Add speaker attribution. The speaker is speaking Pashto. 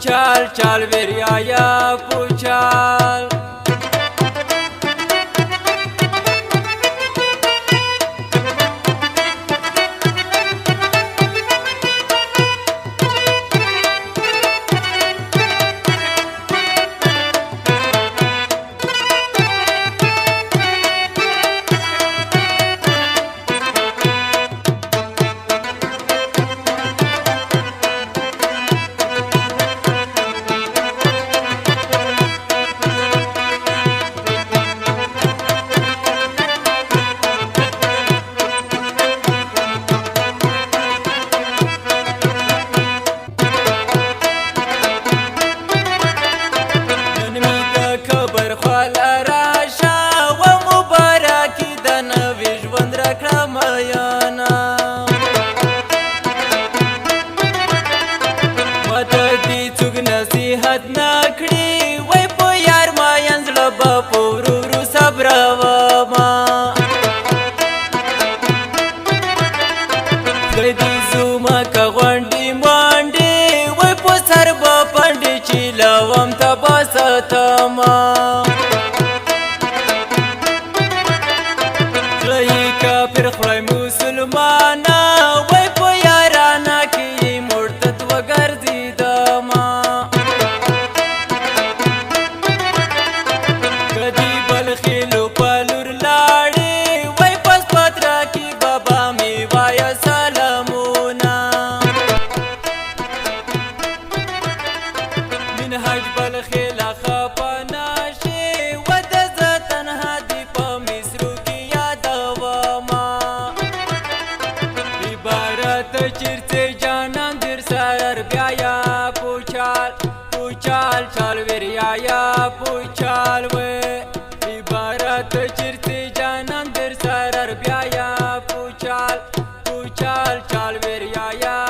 Speaker 1: puchal chal veriaya puchal نصیحت نکړي وای په یار ما ینځړه به په ورو ورو صبروما خدای دې زما که غونډې مانډې وای په سر به پنډې چې لوم ته به ستما خدای کافر خدای مسلمانه وای په یارانه کې مرتد وګرځېدما خیلو پالور لاړې وای پس پترا کی بابا می وای سلامونا من حج بل خیلا خپنا شي ود ز تنها دی په مصر کی یادوما عبارت چرته جانان در سر بیا یا پوچال پوچال چال وریا یا پوچال و عبارت چرته جانان در سرر بیا یا پوچال پوچال چال وریا یا